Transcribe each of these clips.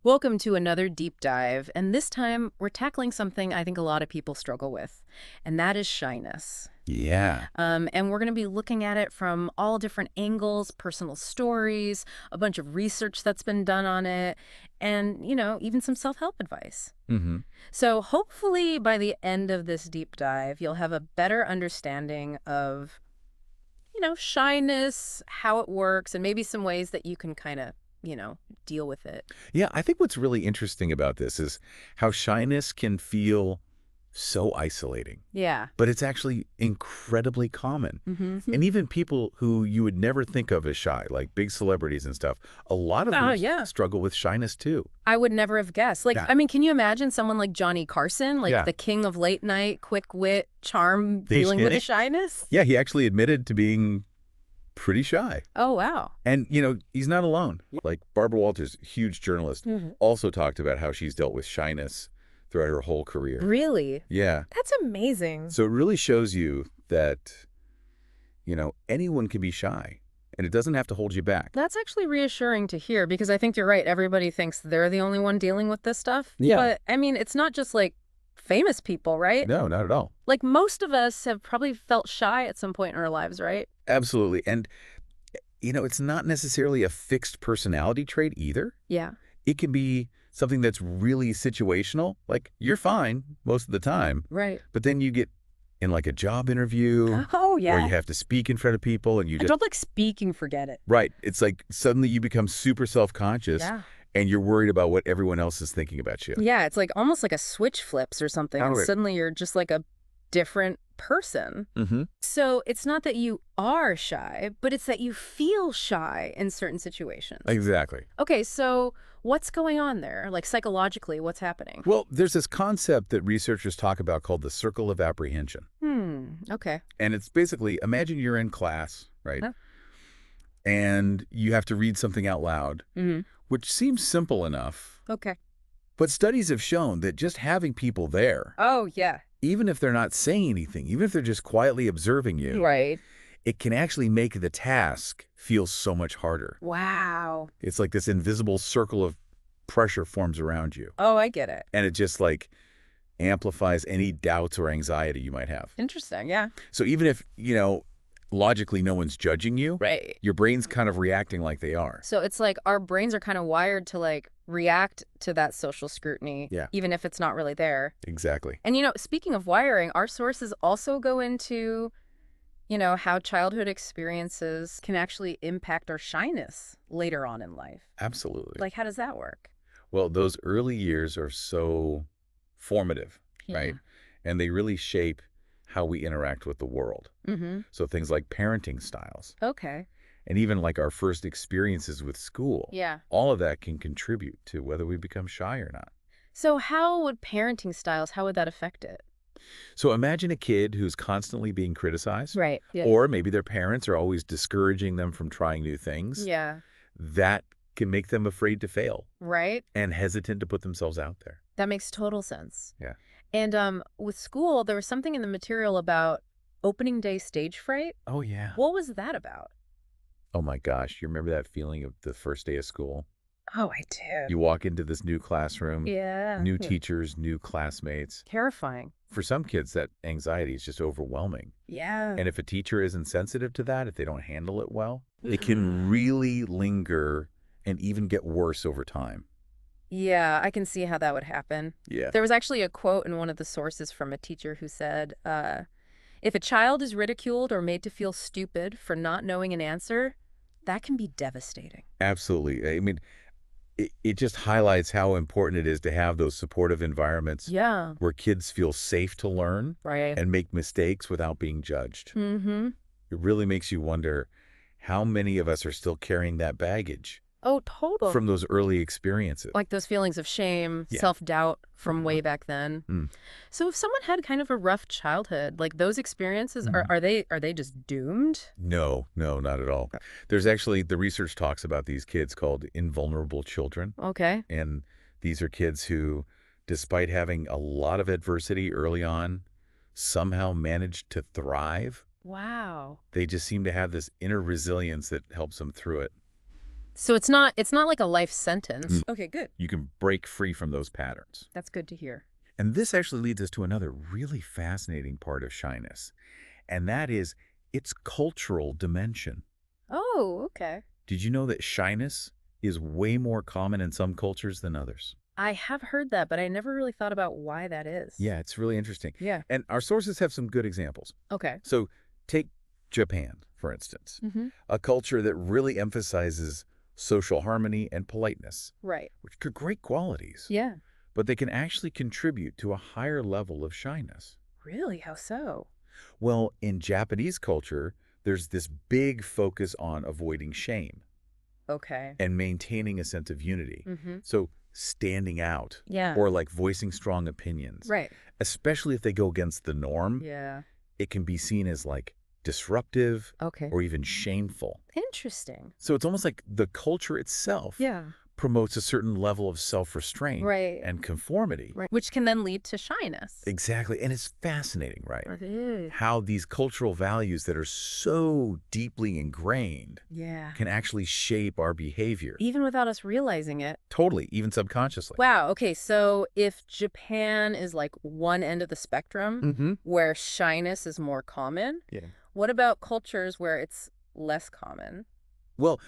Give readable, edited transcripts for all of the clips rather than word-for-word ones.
Welcome to another deep dive, and this time we're tackling something I think a lot of people struggle with, and that is shyness. Yeah. And we're going to be looking at it from all different angles, personal stories, a bunch of research that's been done on it, and, even some self-help advice. Hmm. So hopefully by the end of this deep dive, you'll have a better understanding of, shyness, how it works, and maybe some ways that you can kind of, deal with it. Yeah, I think what's really interesting about this is how shyness can feel so isolating, Yeah. but it's actually incredibly common. Mm-hmm. And even people who you would never think of as shy, like big celebrities and stuff, a lot of Oh, them yeah. struggle with shyness too. I would never have guessed. Like, Yeah. I mean, can you imagine someone like Johnny Carson, like Yeah. the king of late night, quick wit, charm, They dealing with the shy? shyness? Yeah, he actually admitted to being pretty shy. Oh, wow. And, he's not alone. Like Barbara Walters, huge journalist, also talked about how she's dealt with shyness throughout her whole career. Really? Yeah. That's amazing. So it really shows you that, anyone can be shy and it doesn't have to hold you back. That's actually reassuring to hear because I think you're right. Everybody thinks they're the only one dealing with this stuff. Yeah. But, I mean, it's not just like famous people, right? No, not at all. Like most of us have probably felt shy at some point in our lives, right? Absolutely. And, it's not necessarily a fixed personality trait either. Yeah. It can be something that's really situational. Like you're fine most of the time, Right. but then you get in like a job interview Oh, where yeah. you have to speak in front of people and you I just, don't like speaking, forget it. right. It's like suddenly you become super self-conscious Yeah. and you're worried about what everyone else is thinking about you. Yeah, it's like almost like a switch flips or something, and Totally. suddenly you're just like a different person. Mm-hmm. So it's not that you are shy, but it's that you feel shy in certain situations. Exactly. Okay, so what's going on there? Like psychologically, what's happening? Well, there's this concept that researchers talk about called the circle of apprehension. Okay. And it's basically, imagine you're in class, right? Huh? And you have to read something out loud, Mm-hmm. which seems simple enough. Okay. But studies have shown that just having people there, Oh, yeah. even if they're not saying anything, even if they're just quietly observing you, Right. it can actually make the task feel so much harder. Wow. It's like this invisible circle of pressure forms around you. Oh, I get it. And it just like amplifies any doubts or anxiety you might have. Interesting, yeah. So even if, logically no one's judging you, Right. your brain's kind of reacting like they are. So it's like our brains are kind of wired to like react to that social scrutiny, Yeah. even if it's not really there. Exactly. And, speaking of wiring, our sources also go into, how childhood experiences can actually impact our shyness later on in life. Absolutely. Like, how does that work? Well, those early years are so formative, right? And they really shape how we interact with the world. Mm-hmm. So things like parenting styles Okay. and even like our first experiences with school, Yeah. all of that can contribute to whether we become shy or not. So how would parenting styles, how would that affect it? So imagine a kid who's constantly being criticized, Right. Yeah. or maybe their parents are always discouraging them from trying new things. Yeah. That can make them afraid to fail Right. and hesitant to put themselves out there. That makes total sense. Yeah. And with school, there was something in the material about opening day stage fright. Oh, yeah. What was that about? Oh, my gosh. You remember that feeling of the first day of school? Oh, I did. You walk into this new classroom, Yeah. new teachers, new classmates. Terrifying. For some kids, that anxiety is just overwhelming. Yeah. And if a teacher isn't sensitive to that, if they don't handle it well, it can really linger and even get worse over time. Yeah, I can see how that would happen. Yeah. There was actually a quote in one of the sources from a teacher who said, if a child is ridiculed or made to feel stupid for not knowing an answer, that can be devastating. Absolutely. I mean, it just highlights how important it is to have those supportive environments Yeah. where kids feel safe to learn Right. and make mistakes without being judged. Mm-hmm. It really makes you wonder how many of us are still carrying that baggage Oh, totally. from those early experiences. Like those feelings of shame, Yeah. self-doubt from way back then. Mm. So if someone had kind of a rough childhood, like those experiences, are they just doomed? No, not at all. There's actually, the research talks about these kids called invulnerable children. Okay. And these are kids who, despite having a lot of adversity early on, somehow managed to thrive. Wow. They just seem to have this inner resilience that helps them through it. So it's not like a life sentence. Mm. Okay, good. You can break free from those patterns. That's good to hear. And this actually leads us to another really fascinating part of shyness, and that is its cultural dimension. Oh, okay. Did you know that shyness is way more common in some cultures than others? I have heard that, but I never really thought about why that is. Yeah, it's really interesting. Yeah. And our sources have some good examples. Okay. So take Japan, for instance, Mm-hmm. a culture that really emphasizes social harmony and politeness, Right. which are great qualities, Yeah. but they can actually contribute to a higher level of shyness. Really? How so? Well, in Japanese culture, there's this big focus on avoiding shame Okay. and maintaining a sense of unity. Mm-hmm. So standing out Yeah. or like voicing strong opinions, Right. especially if they go against the norm, Yeah. it can be seen as like disruptive Okay. or even shameful. Interesting. So it's almost like the culture itself Yeah. promotes a certain level of self-restraint Right. and conformity. Right. Which can then lead to shyness. Exactly. And it's fascinating, right? It is. How these cultural values that are so deeply ingrained Yeah. can actually shape our behavior. Even without us realizing it. Totally, even subconsciously. Wow. Okay. So if Japan is like one end of the spectrum Mm-hmm. where shyness is more common, Yeah. what about cultures where it's less common? Well,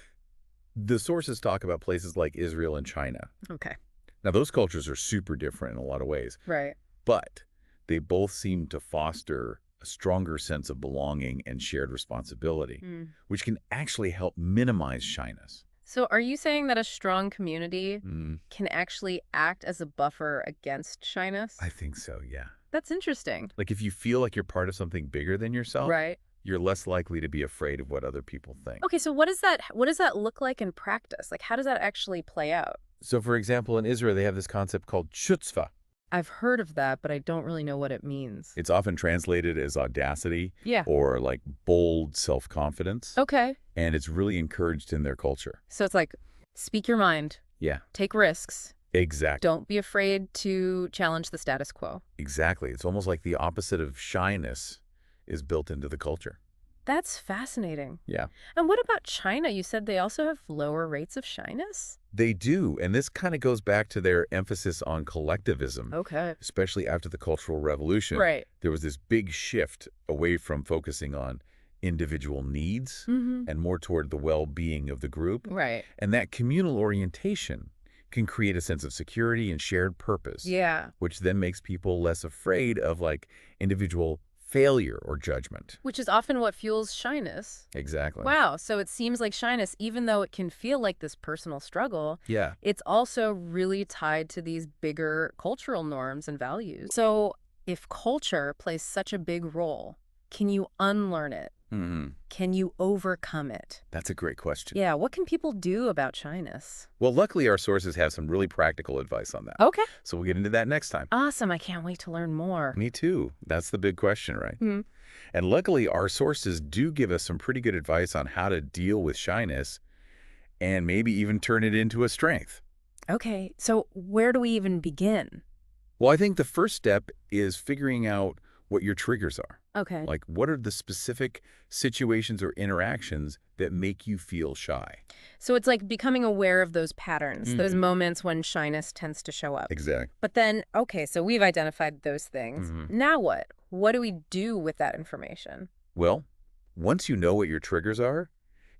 the sources talk about places like Israel and China. Okay. Now, those cultures are super different in a lot of ways, Right. but they both seem to foster a stronger sense of belonging and shared responsibility, Mm. which can actually help minimize shyness. So are you saying that a strong community Mm, can actually act as a buffer against shyness? I think so, yeah. That's interesting. Like if you feel like you're part of something bigger than yourself, Right. you're less likely to be afraid of what other people think. Okay, so what does that look like in practice? Like how does that actually play out? So, for example, in Israel, they have this concept called chutzpah. I've heard of that, but I don't really know what it means. It's often translated as audacity Yeah. or like bold self-confidence, Okay. and it's really encouraged in their culture. So it's like speak your mind, Yeah, take risks, exactly. don't be afraid to challenge the status quo. Exactly. It's almost like the opposite of shyness is built into the culture. That's fascinating. Yeah. And what about China? You said they also have lower rates of shyness? They do, and this kind of goes back to their emphasis on collectivism, Okay. especially after the Cultural Revolution. Right. There was this big shift away from focusing on individual needs Mm-hmm. and more toward the well-being of the group. Right. And that communal orientation can create a sense of security and shared purpose, Yeah. which then makes people less afraid of like individual failure or judgment. Which is often what fuels shyness. Exactly. Wow. So it seems like shyness, even though it can feel like this personal struggle, Yeah. it's also really tied to these bigger cultural norms and values. So if culture plays such a big role, can you unlearn it? Hmm. Can you overcome it? That's a great question. Yeah, what can people do about shyness? Well, luckily our sources have some really practical advice on that. Okay. So we'll get into that next time. Awesome. I can't wait to learn more. Me too. That's the big question, right? Hmm. And luckily our sources do give us some pretty good advice on how to deal with shyness and maybe even turn it into a strength. Okay. So where do we even begin? Well, I think the first step is figuring out what your triggers are. Okay. Like, what are the specific situations or interactions that make you feel shy? So it's like becoming aware of those patterns, those Mhm. moments when shyness tends to show up. Exactly. But then, okay, so we've identified those things. Mhm. Now what? What do we do with that information? Well, once you know what your triggers are,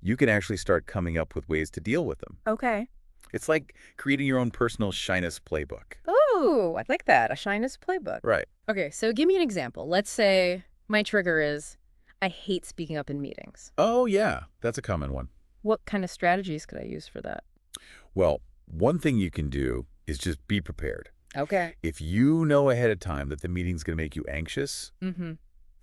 you can actually start coming up with ways to deal with them. Okay. It's like creating your own personal shyness playbook. Oh, I like that. A shyness playbook. Right. Okay, so give me an example. Let's say my trigger is I hate speaking up in meetings. Oh, yeah. That's a common one. What kind of strategies could I use for that? Well, one thing you can do is just be prepared. Okay. If you know ahead of time that the meeting's going to make you anxious, Mm-hmm.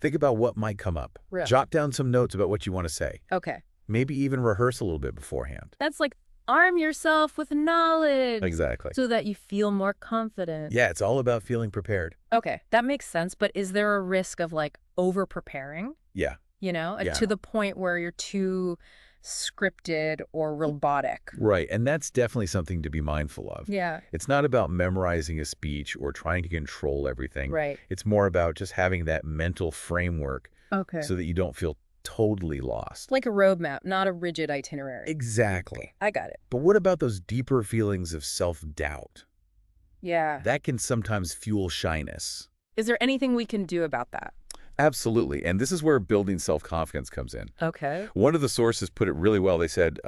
think about what might come up. Real. Jot down some notes about what you want to say. Okay. Maybe even rehearse a little bit beforehand. That's like arm yourself with knowledge. Exactly. So that you feel more confident. Yeah, it's all about feeling prepared. Okay, that makes sense. But is there a risk of like over preparing, Yeah. Yeah. to the point where you're too scripted or robotic? Right. And that's definitely something to be mindful of. Yeah. It's not about memorizing a speech or trying to control everything. Right. It's more about just having that mental framework Okay. so that you don't feel totally lost. Like a roadmap, not a rigid itinerary. Exactly. I got it. But what about those deeper feelings of self-doubt? Yeah. That can sometimes fuel shyness. Is there anything we can do about that? Absolutely. And this is where building self-confidence comes in. Okay. One of the sources put it really well. They said,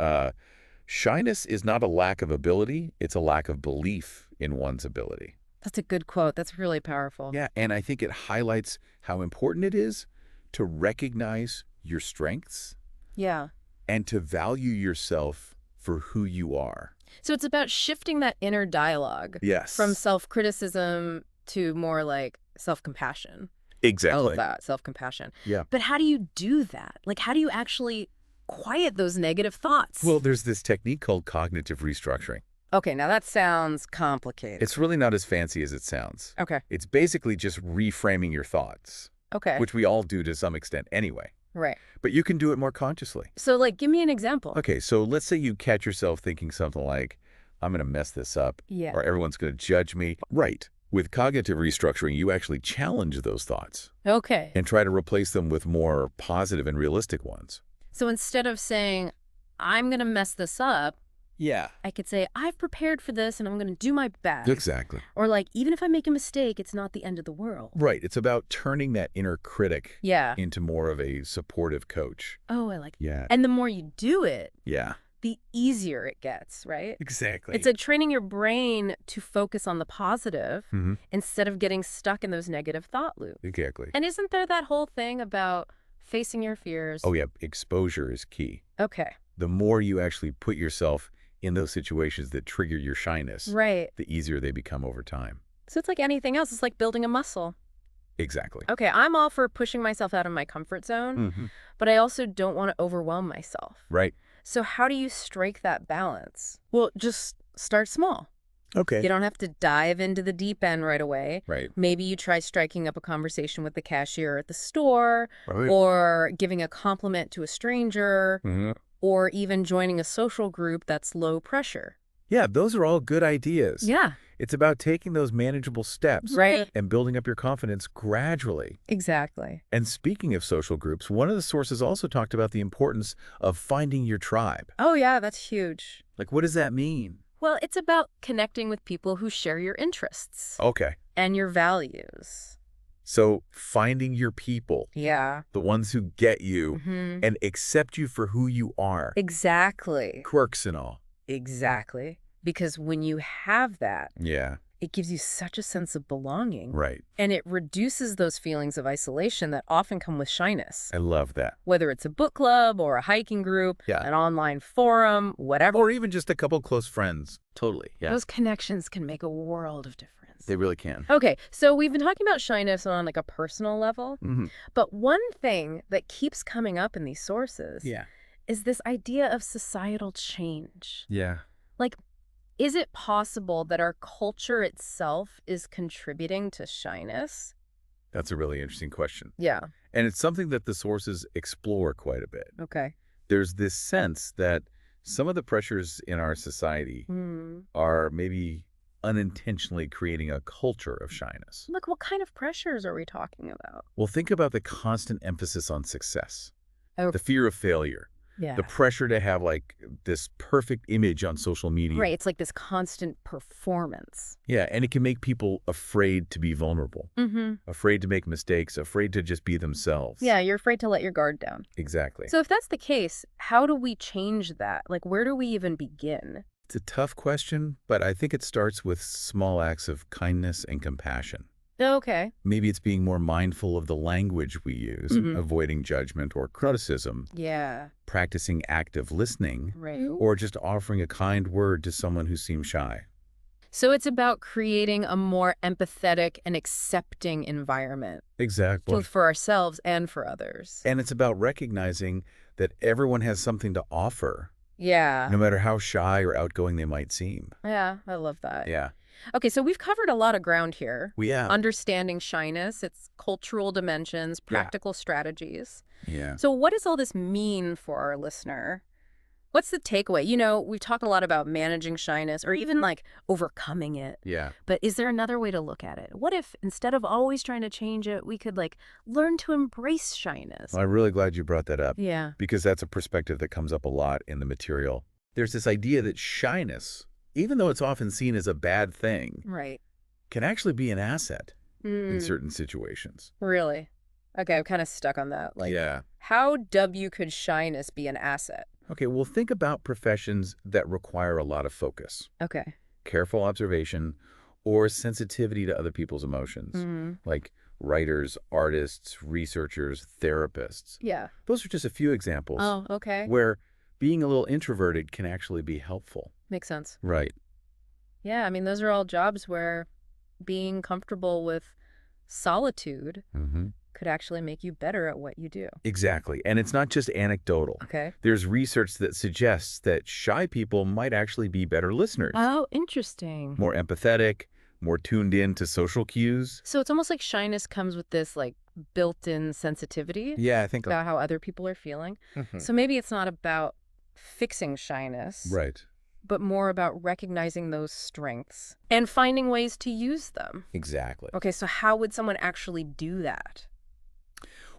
shyness is not a lack of ability, it's a lack of belief in one's ability. That's a good quote. That's really powerful. Yeah, and I think it highlights how important it is to recognize your strengths Yeah. and to value yourself for who you are. So it's about shifting that inner dialogue Yes. from self-criticism to more like self-compassion. I love Exactly. that, self-compassion. Yeah. But how do you do that? Like, how do you actually quiet those negative thoughts? Well, there's this technique called cognitive restructuring. Okay, now that sounds complicated. It's really not as fancy as it sounds. Okay. It's basically just reframing your thoughts, Okay. which we all do to some extent anyway. Right. But you can do it more consciously. So, like, give me an example. Okay, so let's say you catch yourself thinking something like, I'm going to mess this up, Yeah. or everyone's going to judge me. Right. With cognitive restructuring, you actually challenge those thoughts Okay. and try to replace them with more positive and realistic ones. So instead of saying, I'm going to mess this up, Yeah. I could say, I've prepared for this and I'm going to do my best. Exactly. Or like, even if I make a mistake, it's not the end of the world. Right. It's about turning that inner critic Yeah. into more of a supportive coach. Oh, I like that. Yeah. And the more you do it, Yeah. the easier it gets, right? Exactly. It's like training your brain to focus on the positive Mhm. instead of getting stuck in those negative thought loops. Exactly. And isn't there that whole thing about facing your fears? Oh, yeah. Exposure is key. Okay. The more you actually put yourself in those situations that trigger your shyness, Right. the easier they become over time. So it's like anything else. It's like building a muscle. Exactly. Okay, I'm all for pushing myself out of my comfort zone, Mhm. but I also don't want to overwhelm myself. Right. So how do you strike that balance? Well, just start small. Okay. You don't have to dive into the deep end right away. Right. Maybe you try striking up a conversation with the cashier at the store, Right. or giving a compliment to a stranger, Mhm. or even joining a social group that's low pressure. Yeah, those are all good ideas. Yeah, It's about taking those manageable steps right. and building up your confidence gradually. Exactly. And speaking of social groups, one of the sources also talked about the importance of finding your tribe. Oh, yeah, that's huge. Like, what does that mean? Well, it's about connecting with people who share your interests Okay. and your values. So finding your people, Yeah. the ones who get you Hmm. and accept you for who you are, Exactly. quirks and all. Exactly. Because when you have that, Yeah, it gives you such a sense of belonging. right. And it reduces those feelings of isolation that often come with shyness. I love that. Whether it's a book club or a hiking group, Yeah. an online forum, whatever. Or even just a couple close friends. Totally. Yeah. Those connections can make a world of difference. They really can. Okay, so we've been talking about shyness on like a personal level, Hmm. but one thing that keeps coming up in these sources Yeah. is this idea of societal change. Yeah. Like, is it possible that our culture itself is contributing to shyness? That's a really interesting question. Yeah. And it's something that the sources explore quite a bit. Okay. There's this sense that some of the pressures in our society Hmm. are maybe unintentionally creating a culture of shyness. Look, what kind of pressures are we talking about? Well, think about the constant emphasis on success, Oh, the fear of failure, yeah. the pressure to have like this perfect image on social media. Right. It's like this constant performance. Yeah, and it can make people afraid to be vulnerable, Mm-hmm. afraid to make mistakes, afraid to just be themselves. Yeah, you're afraid to let your guard down. Exactly. So if that's the case, how do we change that? Like, where do we even begin? It's a tough question, but I think it starts with small acts of kindness and compassion. Okay. Maybe it's being more mindful of the language we use, Mhm. avoiding judgment or criticism, Yeah. practicing active listening, Right. or just offering a kind word to someone who seems shy. So it's about creating a more empathetic and accepting environment, Exactly. both for ourselves and for others. And it's about recognizing that everyone has something to offer, Yeah. no matter how shy or outgoing they might seem. Yeah, I love that. Yeah. Okay, so we've covered a lot of ground here. Yeah. Understanding shyness, its cultural dimensions, practical strategies. Yeah. So what does all this mean for our listener? What's the takeaway? You know, we've talked a lot about managing shyness or even like overcoming it. Yeah. But is there another way to look at it? What if instead of always trying to change it, we could like learn to embrace shyness? Well, I'm really glad you brought that up Yeah. because that's a perspective that comes up a lot in the material. There's this idea that shyness, even though it's often seen as a bad thing, Right. can actually be an asset in Mm, certain situations. really? Okay, I'm kind of stuck on that. Like, Yeah. how W could shyness be an asset? Okay, well, think about professions that require a lot of focus, Okay. careful observation, or sensitivity to other people's emotions, Mm, like writers, artists, researchers, therapists. yeah. Those are just a few examples Oh, okay. where being a little introverted can actually be helpful. Makes sense. Right. Yeah, I mean, those are all jobs where being comfortable with solitude Mm-hmm. could actually make you better at what you do. Exactly. And it's not just anecdotal. Okay. There's research that suggests that shy people might actually be better listeners, Oh, interesting. more empathetic, more tuned in to social cues. So it's almost like shyness comes with this like built-in sensitivity Yeah, I think. about how other people are feeling. Mhm. So maybe it's not about fixing shyness, Right. but more about recognizing those strengths and finding ways to use them. Exactly. Okay, so how would someone actually do that?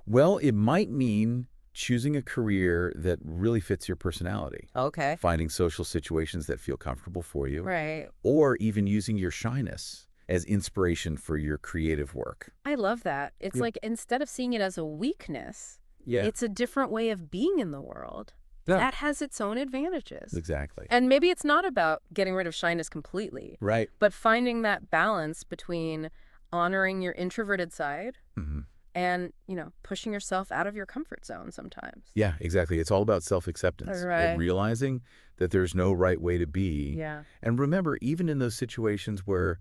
Well, it might mean choosing a career that really fits your personality, Okay. finding social situations that feel comfortable for you, Right. or even using your shyness as inspiration for your creative work. I love that. It's Yeah. like instead of seeing it as a weakness, Yeah. it's a different way of being in the world. Yeah. That has its own advantages. Exactly. And maybe it's not about getting rid of shyness completely, Right. but finding that balance between honoring your introverted side Hmm. and, pushing yourself out of your comfort zone sometimes. Yeah, exactly. It's all about self-acceptance and Right. realizing that there's no right way to be. Yeah. And remember, even in those situations where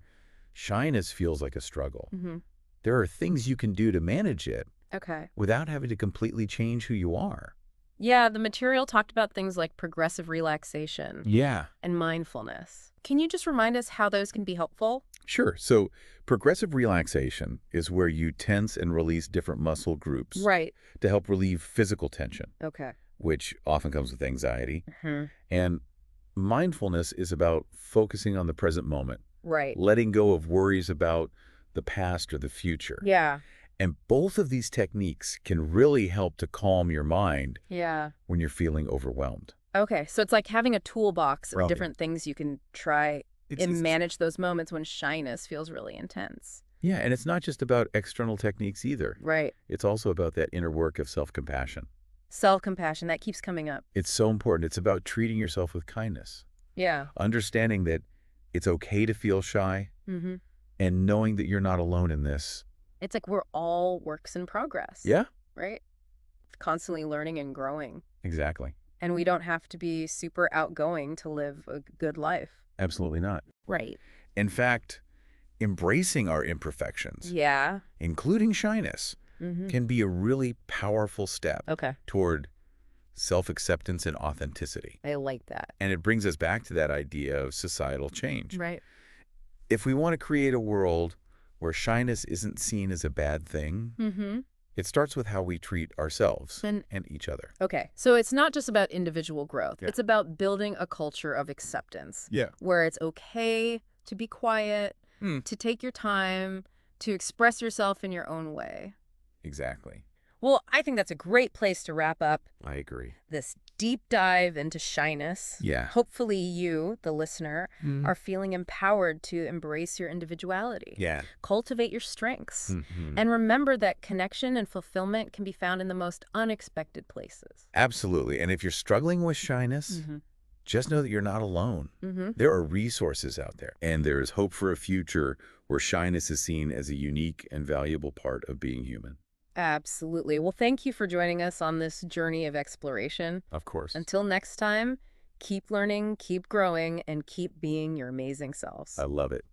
shyness feels like a struggle, Hmm. there are things you can do to manage it Okay. without having to completely change who you are. Yeah, the material talked about things like progressive relaxation Yeah. and mindfulness. Can you just remind us how those can be helpful? Sure. So progressive relaxation is where you tense and release different muscle groups Right. to help relieve physical tension, Okay. which often comes with anxiety. Hmm. And mindfulness is about focusing on the present moment, Right. letting go of worries about the past or the future. Yeah. And both of these techniques can really help to calm your mind Yeah. when you're feeling overwhelmed. Okay, so it's like having a toolbox of Right. different things you can try and manage those moments when shyness feels really intense. Yeah, and it's not just about external techniques either. Right. It's also about that inner work of self-compassion. Self-compassion, that keeps coming up. It's so important. It's about treating yourself with kindness, Yeah. understanding that it's okay to feel shy, Mm-hmm. and knowing that you're not alone in this. It's like we're all works in progress. Yeah, Right? Constantly learning and growing. exactly. And we don't have to be super outgoing to live a good life. Absolutely not. Right. In fact, embracing our imperfections, Yeah. including shyness, Mm-hmm. can be a really powerful step Okay. toward self-acceptance and authenticity. I like that. And it brings us back to that idea of societal change. Right. If we want to create a world where shyness isn't seen as a bad thing, Mm-hmm. it starts with how we treat ourselves And and each other. okay, so it's not just about individual growth. Yeah. It's about building a culture of acceptance Yeah. where it's okay to be quiet, Mm. to take your time, to express yourself in your own way. Exactly. Well, I think that's a great place to wrap up I agree. this deep dive into shyness. Yeah. Hopefully you, the listener, Mm. are feeling empowered to embrace your individuality. Yeah. Cultivate your strengths. Mhm. And remember that connection and fulfillment can be found in the most unexpected places. Absolutely. And if you're struggling with shyness, Mm-hmm. just know that you're not alone. Mm-hmm. There are resources out there, and there is hope for a future where shyness is seen as a unique and valuable part of being human. Absolutely. Well, thank you for joining us on this journey of exploration. Of course. Until next time, keep learning, keep growing, and keep being your amazing selves. I love it.